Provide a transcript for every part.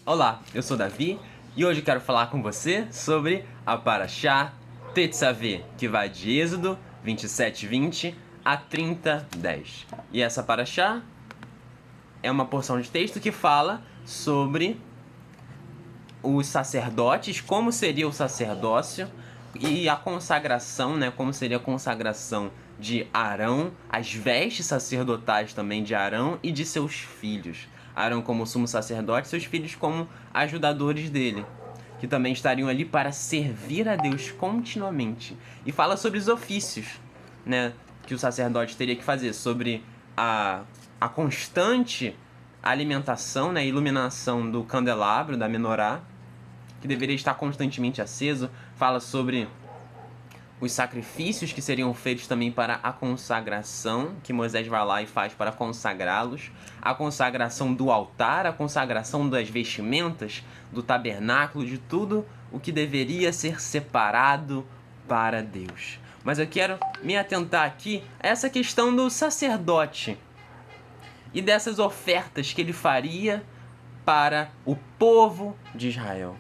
Olá, eu sou Davi e hoje quero falar com você sobre a Parashá Tetzaveh, que vai de Êxodo 27:20 a 30:10. E essa Parashá é uma porção de texto que fala sobre os sacerdotes, como seria o sacerdócio e a consagração, né? Como seria a consagração de Arão, as vestes sacerdotais também de Arão e de seus filhos. Arão como sumo sacerdote, seus filhos como ajudadores dele, que também estariam ali para servir a Deus continuamente. E fala sobre os ofícios, né, que o sacerdote teria que fazer, sobre a constante alimentação, né, iluminação do candelabro, da menorá, que deveria estar constantemente aceso. Fala sobre os sacrifícios que seriam feitos também para a consagração, que Moisés vai lá e faz para consagrá-los, a consagração do altar, a consagração das vestimentas, do tabernáculo, de tudo o que deveria ser separado para Deus. Mas eu quero me atentar aqui a essa questão do sacerdote e dessas ofertas que ele faria para o povo de Israel.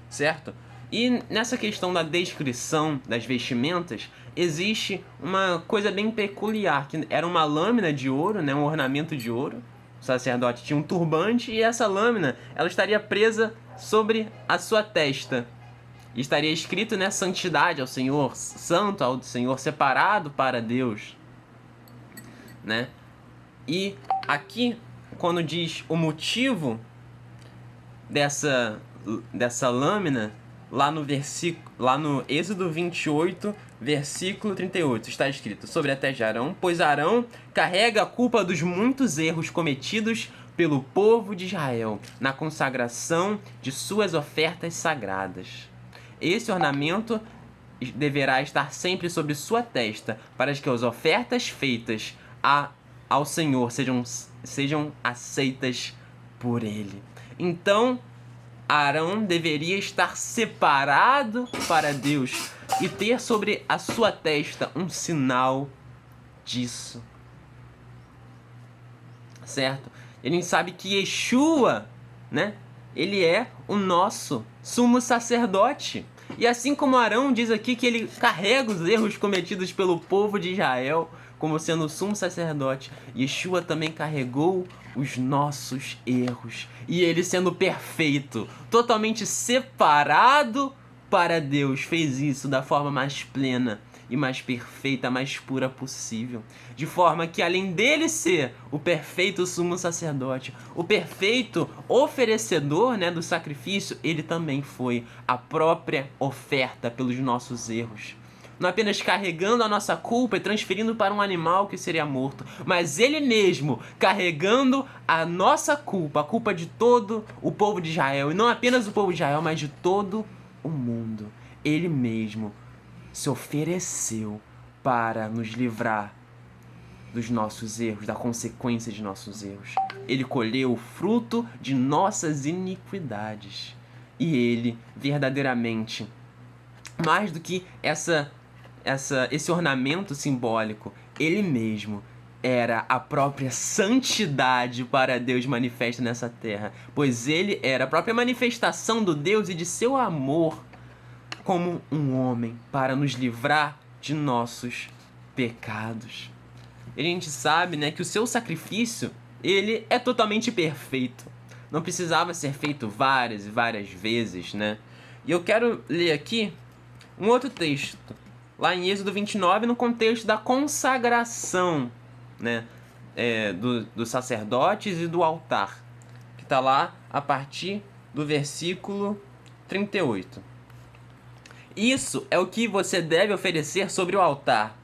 Certo? E nessa questão da descrição das vestimentas, existe uma coisa bem peculiar, que era uma lâmina de ouro, né, um ornamento de ouro. O sacerdote tinha um turbante e essa lâmina ela estaria presa sobre a sua testa. E estaria escrito, né, santidade ao Senhor, santo ao Senhor, separado para Deus. Né? E aqui, quando diz o motivo dessa lâmina, lá no Êxodo 28, versículo 38, está escrito sobre a testa de Arão: pois Arão carrega a culpa dos muitos erros cometidos pelo povo de Israel na consagração de suas ofertas sagradas. Esse ornamento deverá estar sempre sobre sua testa, para que as ofertas feitas ao Senhor sejam aceitas por ele. Então, Arão deveria estar separado para Deus e ter sobre a sua testa um sinal disso. Certo? A gente sabe que Yeshua, né? Ele é o nosso sumo sacerdote. E assim como Arão diz aqui que ele carrega os erros cometidos pelo povo de Israel como sendo o sumo sacerdote, Yeshua também carregou os nossos erros. E ele, sendo perfeito, totalmente separado para Deus, fez isso da forma mais plena e mais perfeita, mais pura possível. De forma que, além dele ser o perfeito sumo sacerdote, o perfeito oferecedor, né, do sacrifício, ele também foi a própria oferta pelos nossos erros. Não apenas carregando a nossa culpa e transferindo para um animal que seria morto, mas ele mesmo carregando a nossa culpa, a culpa de todo o povo de Israel. E não apenas o povo de Israel, mas de todo o mundo. Ele mesmo se ofereceu para nos livrar dos nossos erros, da consequência de nossos erros. Ele colheu o fruto de nossas iniquidades. E ele, verdadeiramente, mais do que esse ornamento simbólico, ele mesmo era a própria santidade para Deus manifesta nessa terra, pois ele era a própria manifestação do Deus e de seu amor como um homem para nos livrar de nossos pecados. E a gente sabe, né, que o seu sacrifício, ele é totalmente perfeito. Não precisava ser feito várias e várias vezes, né? E eu quero ler aqui um outro texto, lá em Êxodo 29, no contexto da consagração, né, dos sacerdotes e do altar, que está lá a partir do versículo 38. Isso é o que você deve oferecer sobre o altar: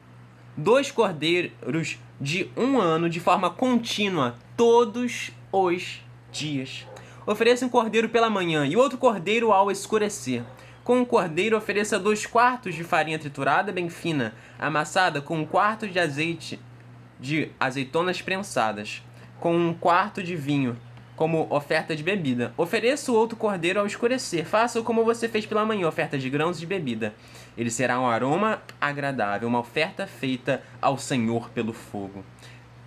2 cordeiros de 1 ano de forma contínua, todos os dias. Ofereça um cordeiro pela manhã e outro cordeiro ao escurecer. Com um cordeiro, ofereça 2 quartos de farinha triturada bem fina, amassada com 1 quarto de azeite de azeitonas prensadas, com 1 quarto de vinho, como oferta de bebida. Ofereça o outro cordeiro ao escurecer. Faça como você fez pela manhã, oferta de grãos de bebida. Ele será um aroma agradável, uma oferta feita ao Senhor pelo fogo.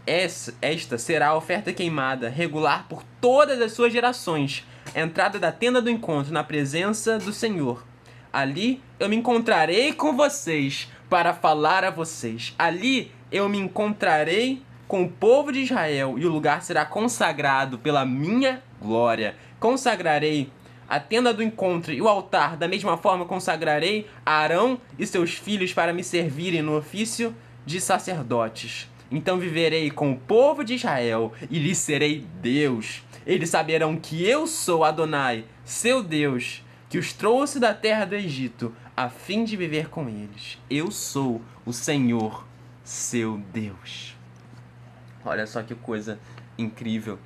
Esta será a oferta queimada, regular por todas as suas gerações, a entrada da tenda do encontro na presença do Senhor. Ali eu me encontrarei com vocês para falar a vocês. Ali eu me encontrarei com o povo de Israel e o lugar será consagrado pela minha glória. Consagrarei a tenda do encontro e o altar, da mesma forma consagrarei Arão e seus filhos para me servirem no ofício de sacerdotes. Então viverei com o povo de Israel e lhes serei Deus. Eles saberão que eu sou Adonai, seu Deus, que os trouxe da terra do Egito, a fim de viver com eles. Eu sou o Senhor, seu Deus. Olha só que coisa incrível.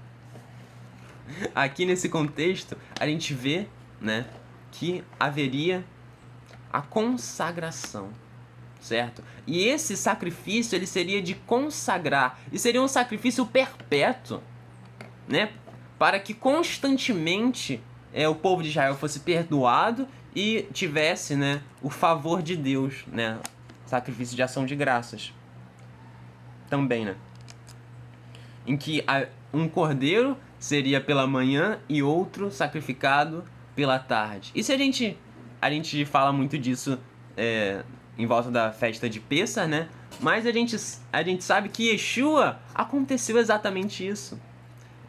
Aqui nesse contexto, a gente vê, né, que haveria a consagração, certo? E esse sacrifício, ele seria de consagrar, e seria um sacrifício perpétuo, né, para que constantemente o povo de Israel fosse perdoado e tivesse, né, o favor de Deus, né, sacrifício de ação de graças, também, né, em que um cordeiro seria pela manhã e outro sacrificado pela tarde. Isso a gente fala muito disso em volta da festa de Pêssar, né? Mas a gente sabe que Yeshua aconteceu exatamente isso.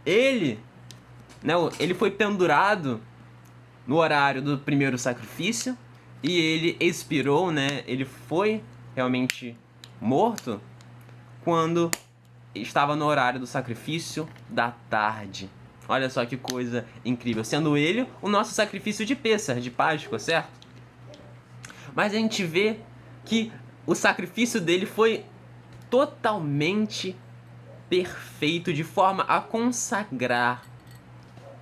Ele foi pendurado no horário do primeiro sacrifício e ele expirou, né? Ele foi realmente morto quando estava no horário do sacrifício da tarde. Olha só que coisa incrível. Sendo ele o nosso sacrifício de Pêssar, de Páscoa, certo? Mas a gente vê que o sacrifício dele foi totalmente perfeito, de forma a consagrar,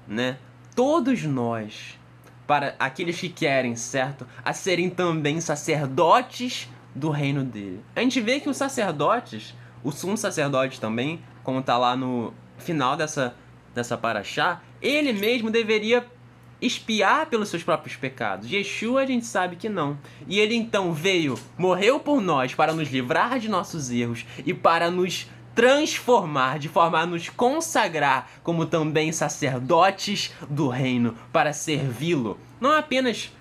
né, todos nós, para aqueles que querem, certo, a serem também sacerdotes do reino dele. A gente vê que os sacerdotes, o sumo sacerdote também, como está lá no final dessa paraxá, ele mesmo deveria expiar pelos seus próprios pecados. Yeshua a gente sabe que não. E ele então veio, morreu por nós para nos livrar de nossos erros e para nos transformar, de forma a nos consagrar como também sacerdotes do reino, para servi-lo. Não apenas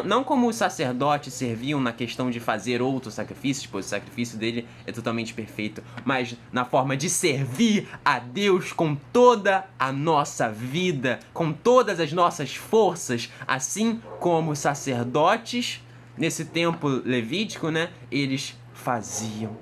não como os sacerdotes serviam na questão de fazer outros sacrifícios, pois o sacrifício dele é totalmente perfeito, mas na forma de servir a Deus com toda a nossa vida, com todas as nossas forças, assim como os sacerdotes, nesse tempo levítico, né, eles faziam.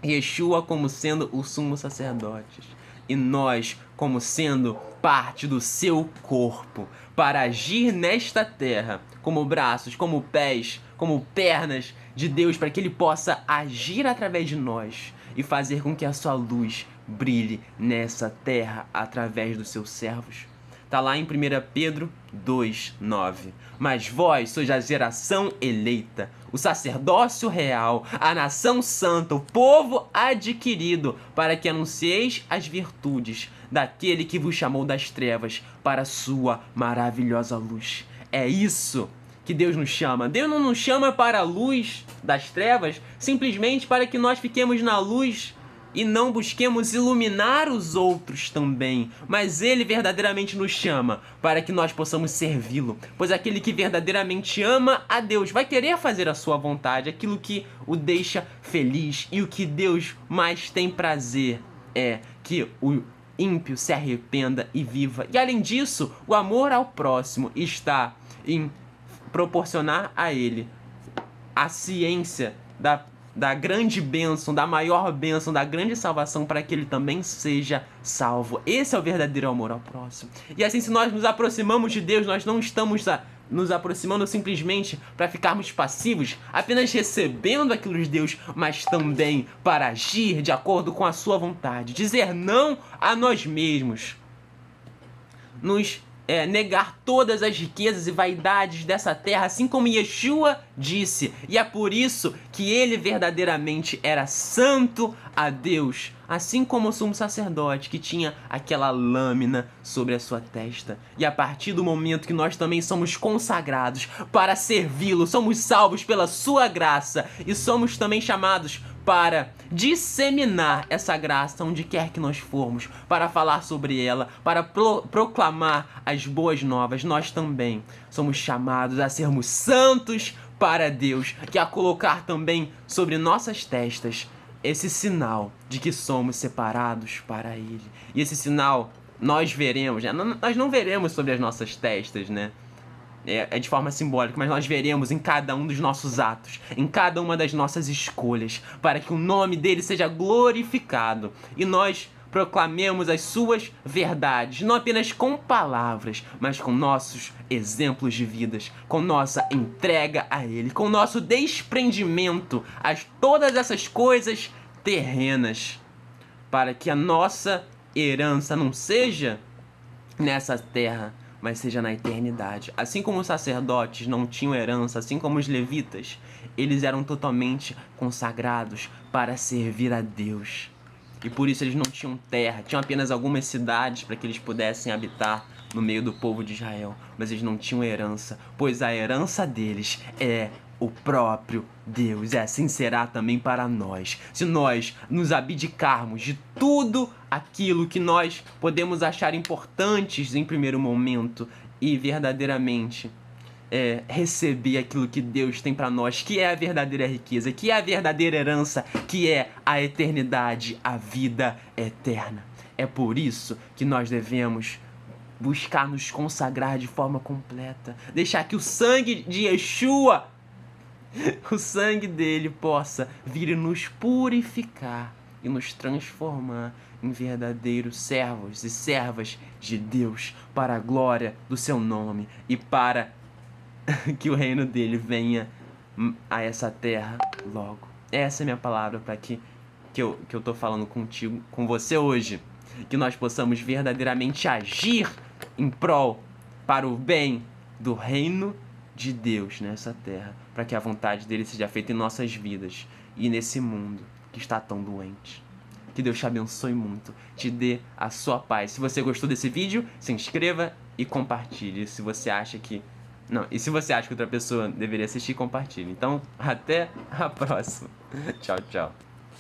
Yeshua como sendo o sumo sacerdote e nós como sendo parte do seu corpo, para agir nesta terra como braços, como pés, como pernas de Deus, para que ele possa agir através de nós e fazer com que a sua luz brilhe nessa terra através dos seus servos. Está lá em 1 Pedro 2:9. Mas vós sois a geração eleita, o sacerdócio real, a nação santa, o povo adquirido, para que anuncieis as virtudes daquele que vos chamou das trevas para a sua maravilhosa luz. É isso que Deus nos chama. Deus não nos chama para a luz das trevas simplesmente para que nós fiquemos na luz e não busquemos iluminar os outros também, mas Ele verdadeiramente nos chama para que nós possamos servi-lo, pois aquele que verdadeiramente ama a Deus vai querer fazer a sua vontade, aquilo que o deixa feliz, e o que Deus mais tem prazer é que o ímpio se arrependa e viva. E além disso, o amor ao próximo está em proporcionar a ele a ciência da grande bênção, da maior bênção, da grande salvação, para que ele também seja salvo. Esse é o verdadeiro amor ao próximo. E assim, se nós nos aproximamos de Deus, nós não estamos nos aproximando simplesmente para ficarmos passivos, apenas recebendo aquilo de Deus, mas também para agir de acordo com a sua vontade, dizer não a nós mesmos, negar todas as riquezas e vaidades dessa terra, assim como Yeshua disse. E é por isso que ele verdadeiramente era santo a Deus, assim como o sumo sacerdote, que tinha aquela lâmina sobre a sua testa. E a partir do momento que nós também somos consagrados para servi-lo, somos salvos pela sua graça e somos também chamados para disseminar essa graça onde quer que nós formos, para falar sobre ela, para proclamar as boas novas. Nós também somos chamados a sermos santos para Deus, que a colocar também sobre nossas testas esse sinal de que somos separados para Ele. E esse sinal nós veremos, né? Nós não veremos sobre as nossas testas, né? É de forma simbólica, mas nós veremos em cada um dos nossos atos, em cada uma das nossas escolhas, para que o nome dele seja glorificado e nós proclamemos as suas verdades, não apenas com palavras, mas com nossos exemplos de vidas, com nossa entrega a ele, com nosso desprendimento a todas essas coisas terrenas, para que a nossa herança não seja nessa terra, mas seja na eternidade. Assim como os sacerdotes não tinham herança, assim como os levitas, eles eram totalmente consagrados para servir a Deus. E por isso eles não tinham terra, tinham apenas algumas cidades para que eles pudessem habitar no meio do povo de Israel. Mas eles não tinham herança, pois a herança deles é o próprio Deus. E assim será também para nós. Se nós nos abdicarmos de tudo aquilo que nós podemos achar importantes em primeiro momento e verdadeiramente receber aquilo que Deus tem para nós, que é a verdadeira riqueza, que é a verdadeira herança, que é a eternidade, a vida eterna. É por isso que nós devemos buscar nos consagrar de forma completa, deixar que o sangue de Yeshua, o sangue dele, possa vir e nos purificar e nos transformar em verdadeiros servos e servas de Deus, para a glória do seu nome e para que o reino dele venha a essa terra logo. Essa é a minha palavra para que eu tô falando contigo, com você hoje. Que nós possamos verdadeiramente agir em prol, para o bem do reino de Deus nessa terra, para que a vontade dele seja feita em nossas vidas e nesse mundo que está tão doente. Que Deus te abençoe muito, te dê a sua paz. Se você gostou desse vídeo, se inscreva e compartilhe. Se você acha que se você acha que outra pessoa deveria assistir, compartilhe. Então, até a próxima. Tchau, tchau.